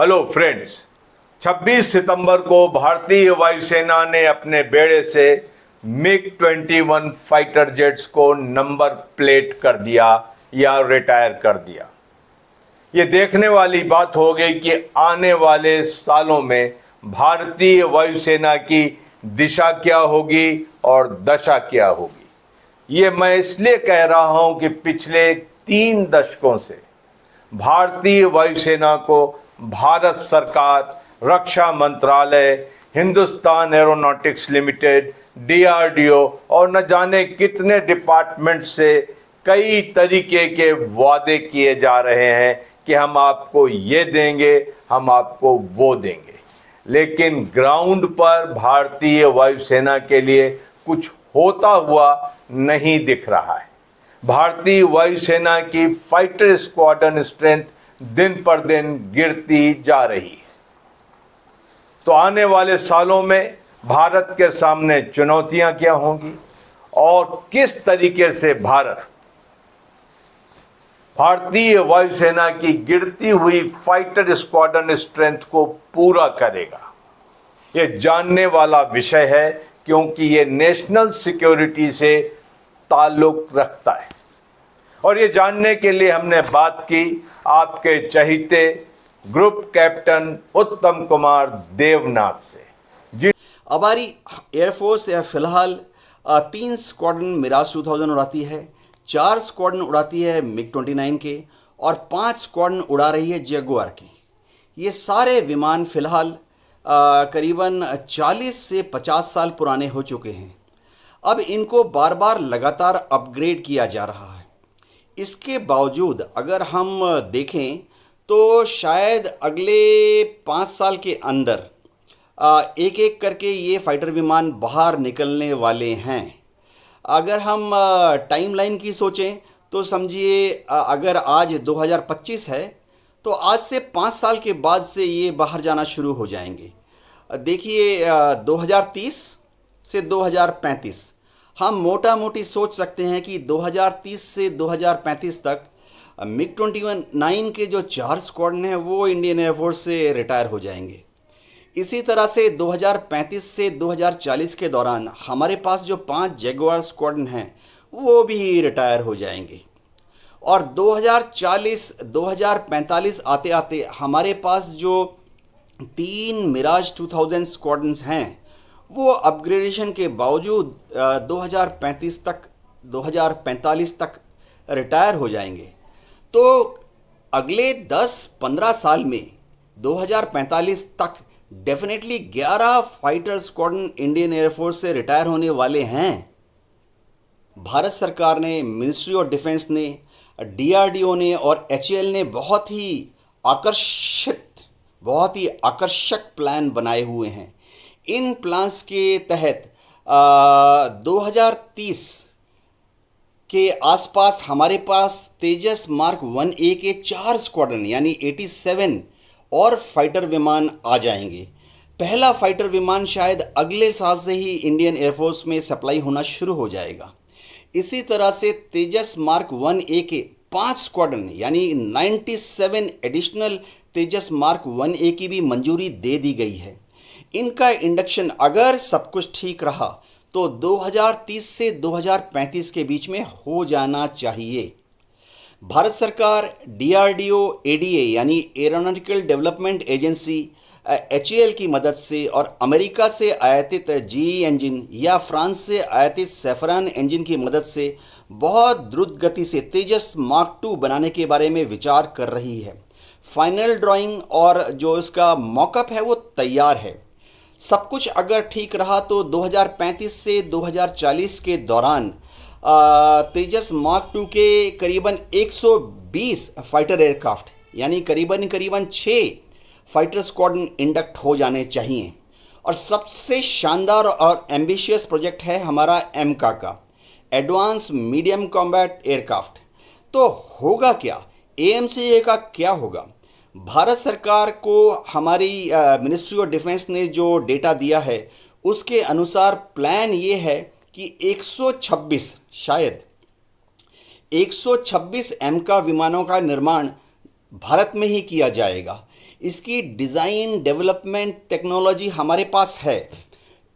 Hello friends. 26 सितंबर को भारतीय वायुसेना ने अपने बेड़े से मिग-21 फाइटर जेट्स को नंबर प्लेट कर दिया या रिटायर कर दिया। ये देखने वाली बात हो गई कि आने वाले सालों में भारतीय वायुसेना की दिशा क्या होगी और दशा क्या होगी। ये मैं इसलिए कह रहा हूं कि पिछले 3 दशकों से भारतीय वायुसेना को भारत सरकार, रक्षा मंत्रालय, हिंदुस्तान एरोनॉटिक्स लिमिटेड, डीआरडीओ और न जाने कितने डिपार्टमेंट से कई तरीके के वादे किए जा रहे हैं कि हम आपको ये देंगे, हम आपको वो देंगे। लेकिन ग्राउंड पर भारतीय वायुसेना के लिए कुछ होता हुआ नहीं दिख रहा है। भारतीय वायुसेना की फाइटर स्क्वाड्रन स्ट्रेंथ दिन पर दिन गिरती जा रही है। तो आने वाले सालों में भारत के सामने चुनौतियां क्या होंगी और किस तरीके से भारतीय वायुसेना की गिरती हुई फाइटर स्क्वाड्रन स्ट्रेंथ को पूरा करेगा, ये जानने वाला विषय है, क्योंकि ये नेशनल सिक्योरिटी से ताल्लुक रखता है। और ये जानने के लिए हमने बात की आपके चहीते ग्रुप कैप्टन उत्तम कुमार देवनाथ से। जी, हमारी एयरफोर्स फिलहाल 3 स्क्वाड्रन मिराज 2000 उड़ाती है, 4 स्क्वाड्रन उड़ाती है मिग-29 के और 5 स्क्वाड्रन उड़ा रही है जगुआर के। ये सारे विमान फिलहाल करीबन 40 से 50 साल पुराने हो चुके हैं। अब इनको बार बार लगातार अपग्रेड किया जा रहा है। इसके बावजूद अगर हम देखें तो शायद अगले 5 साल के अंदर एक एक करके ये फाइटर विमान बाहर निकलने वाले हैं। अगर हम टाइमलाइन की सोचें तो समझिए अगर आज 2025 है तो आज से 5 साल के बाद से ये बाहर जाना शुरू हो जाएंगे। देखिए 2030 से 2035 हम मोटा मोटी सोच सकते हैं कि 2030 से 2035 तक मिग-29 के जो 4 स्क्वाड्रन हैं वो इंडियन एयरफोर्स से रिटायर हो जाएंगे। इसी तरह से 2035 से 2040 के दौरान हमारे पास जो 5 जगुआर स्क्वाड्रन हैं वो भी रिटायर हो जाएंगे। और 2040-2045 आते आते हमारे पास जो 3 मिराज 2000 स्क्वाड्रन्स हैं वो अपग्रेडेशन के बावजूद 2035 तक 2045 तक रिटायर हो जाएंगे। तो अगले 10-15 साल में 2045 तक definitely 11 fighter squadron Indian air force से रिटायर होने वाले हैं। भारत सरकार ने, मिनिस्ट्री ऑफ डिफेंस ने, डीआरडीओ ने और एचएएल ने बहुत ही आकर्षक प्लान बनाए हुए हैं। इन प्लान्स के तहत 2030 के आसपास हमारे पास तेजस मार्क 1A के 4 स्क्वाड्रन यानी 87 और फाइटर विमान आ जाएंगे। पहला फाइटर विमान शायद अगले साल से ही इंडियन एयरफोर्स में सप्लाई होना शुरू हो जाएगा। इसी तरह से तेजस मार्क 1A के 5 स्क्वाड्रन यानी 97 एडिशनल तेजस मार्क 1A की भी मंजूरी दे दी गई है। इनका इंडक्शन अगर सब कुछ ठीक रहा तो 2030 से 2035 के बीच में हो जाना चाहिए। भारत सरकार डीआरडीओ एडीए यानी एरोनॉटिकल डेवलपमेंट एजेंसी एचएएल की मदद से और अमेरिका से आयातित जीई इंजन या फ्रांस से आयातित सैफरान इंजन की मदद से बहुत द्रुत गति से तेजस मार्क 2 बनाने के बारे में विचार कर रही है। फाइनल ड्राइंग और जो इसका मॉकअप है वो तैयार है। सब कुछ अगर ठीक रहा तो 2035 से 2040 के दौरान तेजस मार्क 2 के करीबन 120 फाइटर एयरक्राफ्ट यानी करीबन 6 फाइटर स्क्वाड्रन इंडक्ट हो जाने चाहिए। और सबसे शानदार और एम्बिशियस प्रोजेक्ट है हमारा एमका का एडवांस मीडियम कॉम्बैट एयरक्राफ्ट। तो होगा क्या, एएमसीए का क्या होगा? भारत सरकार को हमारी मिनिस्ट्री ऑफ डिफेंस ने जो डेटा दिया है उसके अनुसार प्लान ये है कि 126 एमका विमानों का निर्माण भारत में ही किया जाएगा। इसकी डिज़ाइन डेवलपमेंट टेक्नोलॉजी हमारे पास है।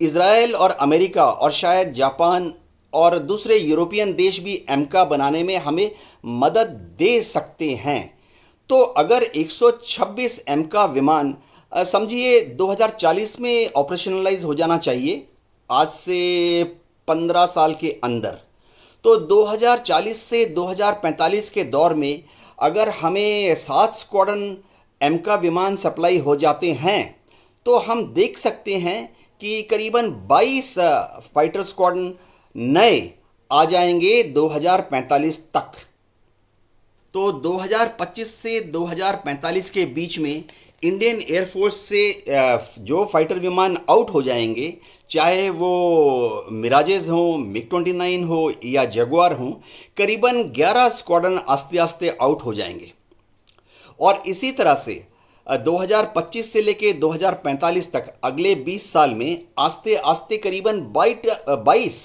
इज़राइल और अमेरिका और शायद जापान और दूसरे यूरोपियन देश भी एमका बनाने में हमें मदद दे सकते हैं। तो अगर 126 एमका विमान समझिए 2040 में ऑपरेशनलाइज हो जाना चाहिए, आज से 15 साल के अंदर। तो 2040 से 2045 के दौर में अगर हमें 7 स्क्वाड्रन एमका विमान सप्लाई हो जाते हैं तो हम देख सकते हैं कि करीबन 22 फाइटर स्क्वाड्रन नए आ जाएंगे 2045 तक। तो 2025 से 2045 के बीच में इंडियन एयरफोर्स से जो फाइटर विमान आउट हो जाएंगे, चाहे वो मिराजेस हों, मिग 29 हो या जगुआर हों, करीबन 11 स्क्वाड्रन आस्ते आस्ते आउट हो जाएंगे। और इसी तरह से 2025 से लेके 2045 तक अगले 20 साल में आस्ते आस्ते करीबन 22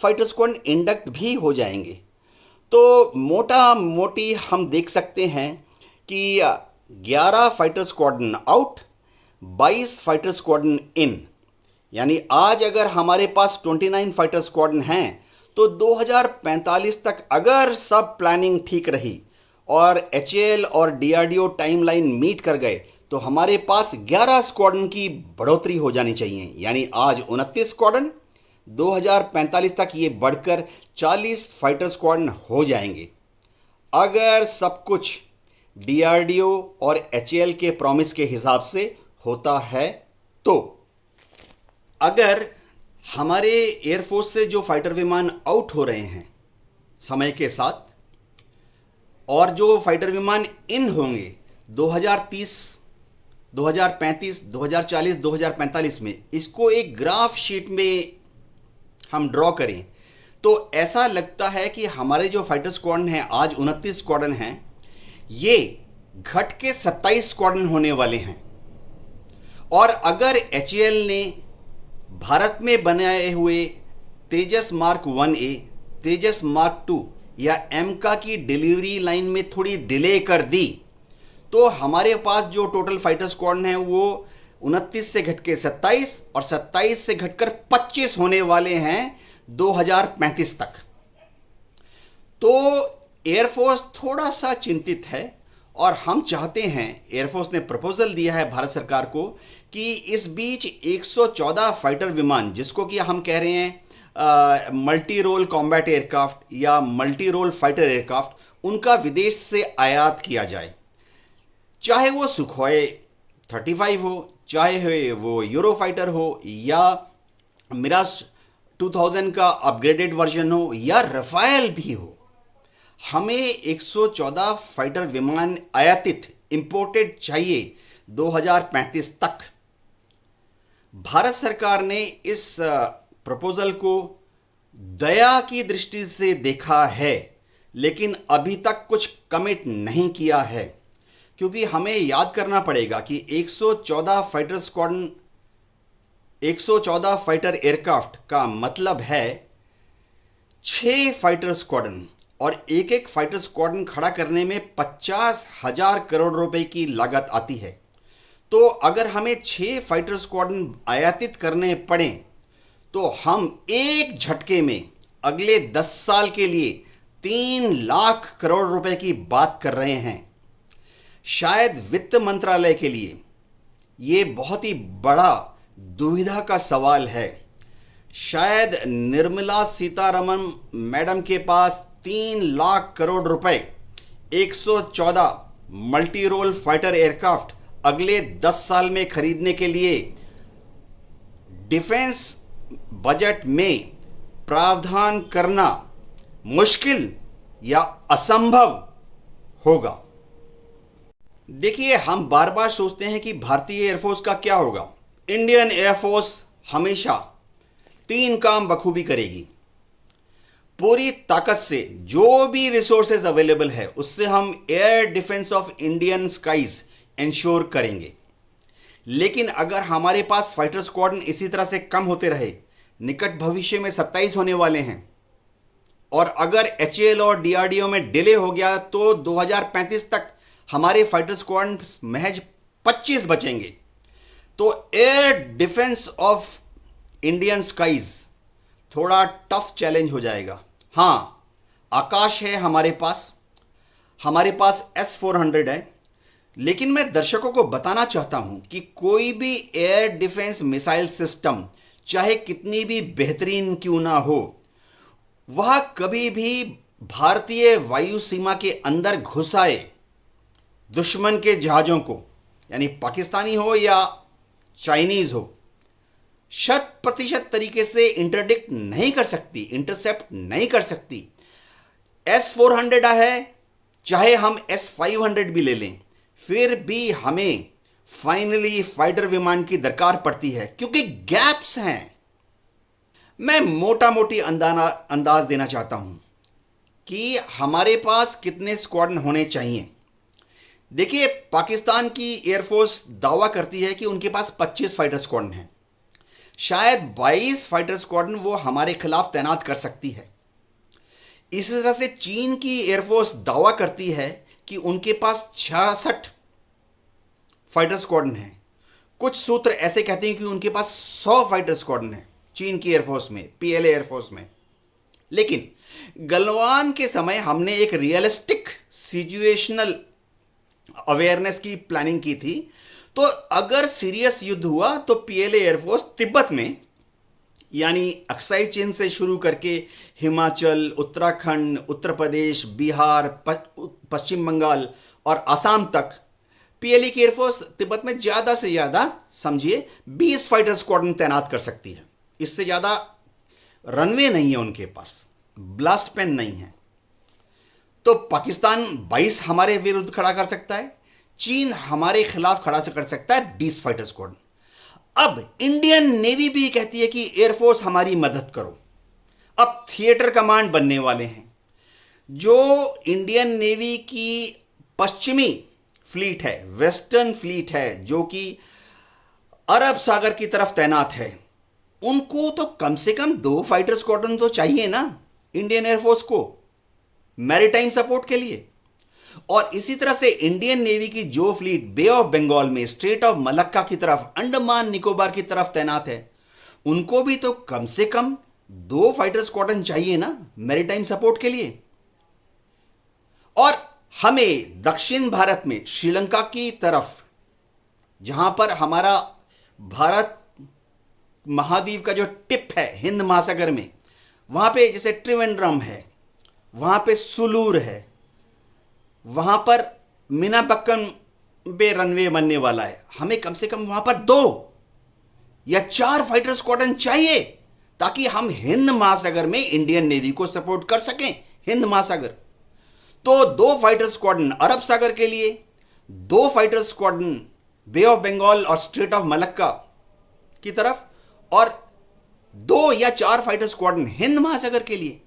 फाइटर स्क्वाड्रन इंडक्ट भी हो जाएंगे। तो मोटा मोटी हम देख सकते हैं कि 11 fighter squadron out, 22 fighter squadron in. यानी आज अगर हमारे पास 29 फाइटर स्क्वाड्रन हैं तो 2045 तक अगर सब प्लानिंग ठीक रही और HAL और DRDO टाइमलाइन मीट कर गए तो हमारे पास 11 स्क्वाड्रन की बढ़ोतरी हो जानी चाहिए। यानी आज 29 स्क्वाड्रन, 2045 तक ये बढ़कर 40 फाइटर स्क्वाड्रन हो जाएंगे। अगर सब कुछ DRDO और HAL के प्रॉमिस के हिसाब से होता है तो अगर हमारे एयरफोर्स से जो फाइटर विमान आउट हो रहे हैं समय के साथ और जो फाइटर विमान इन होंगे 2030, 2035, 2040, 2045 में, इसको एक ग्राफ शीट में हम ड्रॉ करें तो ऐसा लगता है कि हमारे जो फाइटर स्क्वाड्रन हैं आज 29 स्क्वाड्रन हैं, ये घट के 27 स्क्वाड्रन होने वाले हैं। और अगर HAL ने भारत में बनाए हुए तेजस मार्क 1A, तेजस मार्क 2 या एमका की डिलीवरी लाइन में थोड़ी डिले कर दी तो हमारे पास जो टोटल फाइटर स्क्वाड्रन है वो 29 से घट के 27 और 27 से घटकर 25 होने वाले हैं 2035 तक। तो एयरफोर्स थोड़ा सा चिंतित है और हम चाहते हैं, एयरफोर्स ने प्रपोजल दिया है भारत सरकार को कि इस बीच 114 फाइटर विमान, जिसको कि हम कह रहे हैं मल्टी रोल कॉम्बैट एयरक्राफ्ट या मल्टी रोल फाइटर एयरक्राफ्ट, उनका विदेश से आयात किया जाए। चाहे वो सुखोई 35 हो, चाहे वो यूरो फाइटर हो या मिराज 2000 का अपग्रेडेड वर्जन हो या रफाएल भी हो, हमें 114 फाइटर विमान आयातित इंपोर्टेड चाहिए 2035 तक। भारत सरकार ने इस प्रपोजल को दया की दृष्टि से देखा है, लेकिन अभी तक कुछ कमिट नहीं किया है, क्योंकि हमें याद करना पड़ेगा कि 114 फाइटर स्क्वाड्रन, 114 फाइटर एयरक्राफ्ट का मतलब है 6 फाइटर स्क्वाड्रन, और एक एक फाइटर स्क्वाड्रन खड़ा करने में 50,000 करोड़ रुपए की लागत आती है। तो अगर हमें 6 फाइटर स्क्वाड्रन आयातित करने पड़े तो हम एक झटके में अगले 10 साल के लिए 3 लाख करोड़ रुपए की बात कर रहे हैं। शायद वित्त मंत्रालय के लिए ये बहुत ही बड़ा दुविधा का सवाल है। शायद निर्मला सीतारमण मैडम के पास 3 लाख करोड़ रुपए 114 मल्टी रोल फाइटर एयरक्राफ्ट अगले 10 साल में खरीदने के लिए डिफेंस बजट में प्रावधान करना मुश्किल या असंभव होगा। देखिए, हम बार बार सोचते हैं कि भारतीय एयरफोर्स का क्या होगा। इंडियन एयरफोर्स हमेशा 3 काम बखूबी करेगी। पूरी ताकत से जो भी रिसोर्सेज अवेलेबल है उससे हम air defence of Indian skies ensure करेंगे। लेकिन अगर हमारे पास फाइटर स्क्वाड्रन इसी तरह से कम होते रहे, निकट भविष्य में 27 होने वाले हैं, और अगर HAL और DRDO में डिले हो गया तो 2035 तक हमारे फाइटर स्क्वाड्रन महज 25 बचेंगे। तो air defence of Indian skies थोड़ा टफ चैलेंज हो जाएगा। हाँ, आकाश है हमारे पास S-400 है, लेकिन मैं दर्शकों को बताना चाहता हूं कि कोई भी एयर डिफेंस मिसाइल सिस्टम चाहे कितनी भी बेहतरीन क्यों ना हो, वह कभी भी भारतीय वायु सीमा के अंदर घुस आए दुश्मन के जहाज़ों को, यानी पाकिस्तानी हो या चाइनीज़ हो, 100% तरीके से इंटरडिक्ट नहीं कर सकती, इंटरसेप्ट नहीं कर सकती। S-400 है, चाहे हम S-500 भी ले लें, फिर भी हमें फाइनली फाइटर विमान की दरकार पड़ती है, क्योंकि गैप्स हैं। मैं मोटा मोटी अंदाज देना चाहता हूं कि हमारे पास कितने स्क्वाड्रन होने चाहिए। देखिए, पाकिस्तान की एयरफोर्स दावा करती है कि उनके पास 25 फाइटर स्क्वाड्रन हैं। शायद 22 फाइटर स्क्वाड्रन वो हमारे खिलाफ तैनात कर सकती है। इसी तरह से चीन की एयरफोर्स दावा करती है कि उनके पास 66 फाइटर स्क्वाड्रन हैं। कुछ सूत्र ऐसे कहते हैं कि उनके पास 100 फाइटर स्क्वाड्रन हैं चीन की एयरफोर्स में, PLA एयरफोर्स में। लेकिन गलवान के समय हमने एक रियलिस्टिक सिचुएशनल अवेयरनेस की प्लानिंग की थी। तो अगर सीरियस युद्ध हुआ तो PLA एयरफोर्स तिब्बत में, यानी अक्साई चीन से शुरू करके हिमाचल, उत्तराखंड, उत्तर प्रदेश, बिहार, पश्चिम बंगाल और असम तक PLA की एयरफोर्स तिब्बत में ज़्यादा से ज़्यादा समझिए 20 फाइटर स्क्वाड्रन तैनात कर सकती है। इससे ज़्यादा रनवे नहीं है उनके पास, ब्लास्ट पेन नहीं है। तो पाकिस्तान 22 हमारे विरुद्ध खड़ा कर सकता है, चीन हमारे खिलाफ खड़ा कर सकता है 20 फाइटर स्क्वाड्रन। अब इंडियन नेवी भी कहती है कि एयरफोर्स हमारी मदद करो। अब थिएटर कमांड बनने वाले हैं। जो इंडियन नेवी की पश्चिमी फ्लीट है, वेस्टर्न फ्लीट है, जो कि अरब सागर की तरफ तैनात है, उनको तो कम से कम 2 फाइटर स्क्वाड्रन तो चाहिए ना इंडियन एयरफोर्स को मैरीटाइम सपोर्ट के लिए। और इसी तरह से इंडियन नेवी की जो फ्लीट बे ऑफ बंगाल में, स्ट्रेट ऑफ मलक्का की तरफ, अंडमान निकोबार की तरफ तैनात है, उनको भी तो कम से कम 2 फाइटर स्क्वाड्रन चाहिए ना मैरीटाइम सपोर्ट के लिए। और हमें दक्षिण भारत में श्रीलंका की तरफ, जहां पर हमारा भारत महाद्वीप का जो टिप है हिंद महासागर में, वहां पे जैसे त्रिवेंद्रम है, वहां पे सुलूर है, वहां पर मीनापक्कम पे रनवे बनने वाला है, हमें कम से कम वहां पर 2 या 4 फाइटर स्क्वाड्रन चाहिए, ताकि हम हिंद महासागर में इंडियन नेवी को सपोर्ट कर सकें। हिंद महासागर तो 2 फाइटर स्क्वाड्रन अरब सागर के लिए, 2 fighter squadron bay of Bengal और स्ट्रेट ऑफ मलक्का की तरफ, और 2 या 4 फाइटर स्क्वाड्रन हिंद महासागर के लिए।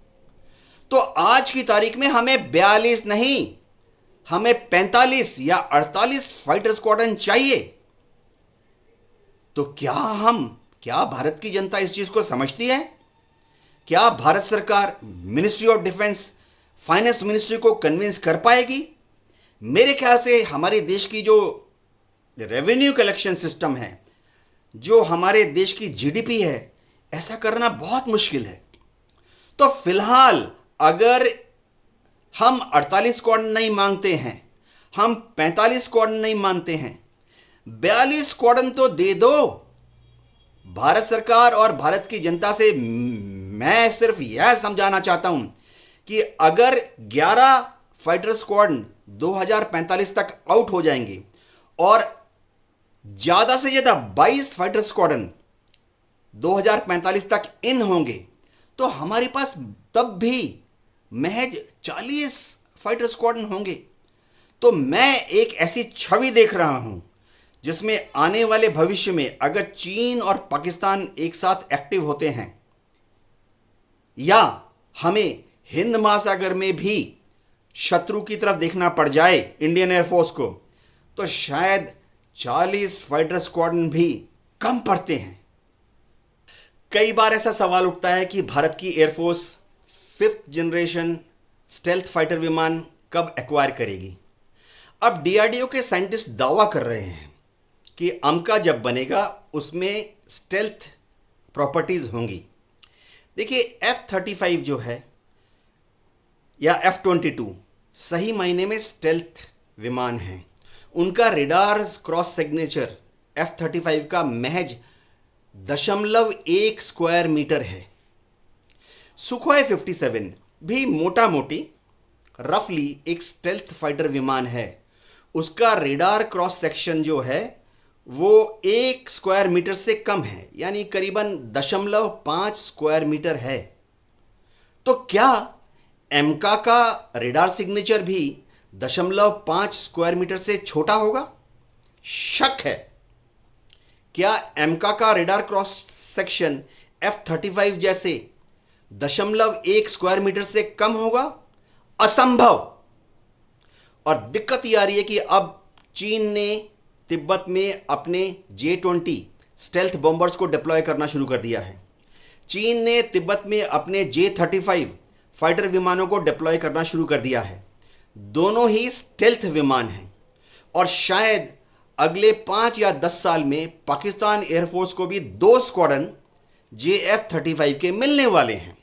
तो आज की तारीख में हमें 42 नहीं, हमें 45 या 48 फाइटर स्क्वाड्रन चाहिए। तो क्या भारत की जनता इस चीज को समझती है? क्या भारत सरकार ministry of defence, finance ministry को कन्विंस कर पाएगी? मेरे ख्याल से हमारे देश की जो रेवेन्यू कलेक्शन सिस्टम है, जो हमारे देश की GDP है, ऐसा करना बहुत मुश्किल है। तो फिलहाल अगर हम 48 स्क्वाड्रन नहीं मांगते हैं, हम 45 स्क्वाड्रन नहीं मानते हैं, 42 स्क्वाड्रन तो दे दो। भारत सरकार और भारत की जनता से मैं सिर्फ यह समझाना चाहता हूं कि अगर 11 फाइटर स्क्वाड्रन 2045 तक आउट हो जाएंगे और ज़्यादा से ज़्यादा 22 फाइटर स्क्वाड्रन 2045 तक इन होंगे, तो हमारे पास तब भी महज 40 फाइटर स्क्वाड्रन होंगे। तो मैं एक ऐसी छवि देख रहा हूं जिसमें आने वाले भविष्य में अगर चीन और पाकिस्तान एक साथ एक्टिव होते हैं, या हमें हिंद महासागर में भी शत्रु की तरफ देखना पड़ जाए इंडियन एयरफोर्स को, तो शायद 40 फाइटर स्क्वाड्रन भी कम पड़ते हैं। कई बार ऐसा सवाल उठता है कि भारत की air force 5th generation stealth fighter विमान कब एक्वायर करेगी। अब DRDO के साइंटिस्ट दावा कर रहे हैं कि अमका जब बनेगा उसमें स्टेल्थ प्रॉपर्टीज़ होंगी। देखिए F-35 जो है या F-22 सही मायने में स्टेल्थ विमान हैं। उनका रेडार क्रॉस सिग्नेचर F-35 का महज 0.1 स्क्वायर मीटर है। सुखोई 57 भी मोटा मोटी रफली एक स्टेल्थ फाइटर विमान है। उसका रेडार क्रॉस सेक्शन जो है वो 1 स्क्वायर मीटर से कम है, यानी करीबन 0.5 स्क्वायर मीटर है। तो क्या एमका का रेडार सिग्नेचर भी 0.5 स्क्वायर मीटर से छोटा होगा? शक है। क्या एमका का रेडार क्रॉस सेक्शन F-35 जैसे 0.1 स्क्वायर मीटर से कम होगा? असंभव। और दिक्कत यह आ रही है कि अब चीन ने तिब्बत में अपने J-20 स्टेल्थ बॉम्बर्स को डिप्लॉय करना शुरू कर दिया है। चीन ने तिब्बत में अपने J-35 फाइटर विमानों को डिप्लॉय करना शुरू कर दिया है। दोनों ही स्टेल्थ विमान हैं और शायद अगले 5 या 10 साल में पाकिस्तान एयरफोर्स को भी 2 स्क्वाड्रन JF-35 के मिलने वाले हैं।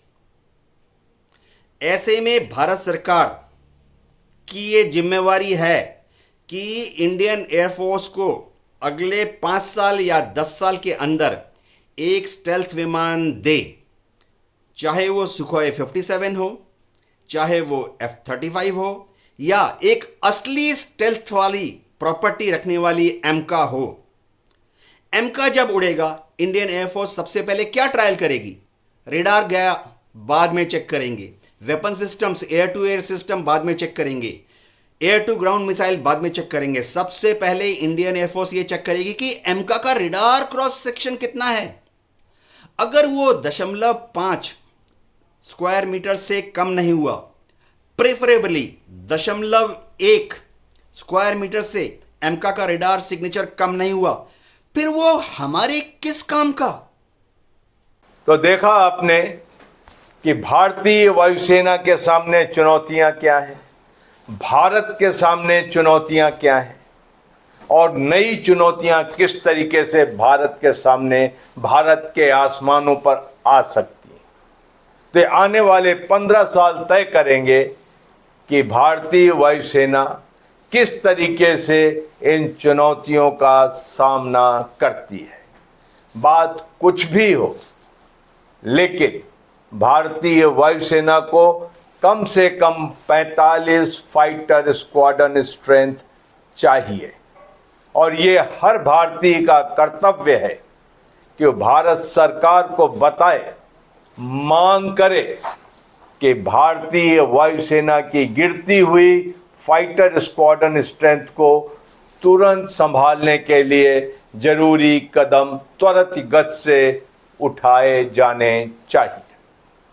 ऐसे में भारत सरकार की ये जिम्मेवारी है कि इंडियन एयरफोर्स को अगले 5 साल या 10 साल के अंदर एक स्टेल्थ विमान दे, चाहे वो सुखोई 57 हो, चाहे वो F-35 हो, या एक असली स्टेल्थ वाली प्रॉपर्टी रखने वाली एमका हो। एमका जब उड़ेगा, इंडियन एयरफोर्स सबसे पहले क्या ट्रायल करेगी? रेडार गया, बाद में चेक करेंगे। Weapon systems, air to air system बाद में चेक करेंगे। एयर टू ग्राउंड मिसाइल बाद में चेक करेंगे। सबसे पहले इंडियन एयरफोर्स ये चेक करेगी कि एमका का रेडार क्रॉस सेक्शन कितना है। अगर वो 0.5 स्क्वायर मीटर से कम नहीं हुआ, प्रेफरेबली 0.1 स्क्वायर मीटर से एमका का रेडार सिग्नेचर कम नहीं हुआ, फिर वो हमारे किस काम का? तो देखा आपने कि भारतीय वायुसेना के सामने चुनौतियां क्या हैं, भारत के सामने चुनौतियां क्या हैं और नई चुनौतियां किस तरीके से भारत के सामने, भारत के आसमानों पर आ सकती हैं। तो आने वाले 15 साल तय करेंगे कि भारतीय वायुसेना किस तरीके से इन चुनौतियों का सामना करती है। बात कुछ भी हो, लेकिन भारतीय वायुसेना को कम से कम 45 फाइटर स्क्वाड्रन स्ट्रेंथ चाहिए और ये हर भारतीय का कर्तव्य है कि वो भारत सरकार को बताए, मांग करे कि भारतीय वायुसेना की गिरती हुई फाइटर स्क्वाड्रन स्ट्रेंथ को तुरंत संभालने के लिए जरूरी कदम त्वरित गति से उठाए जाने चाहिए।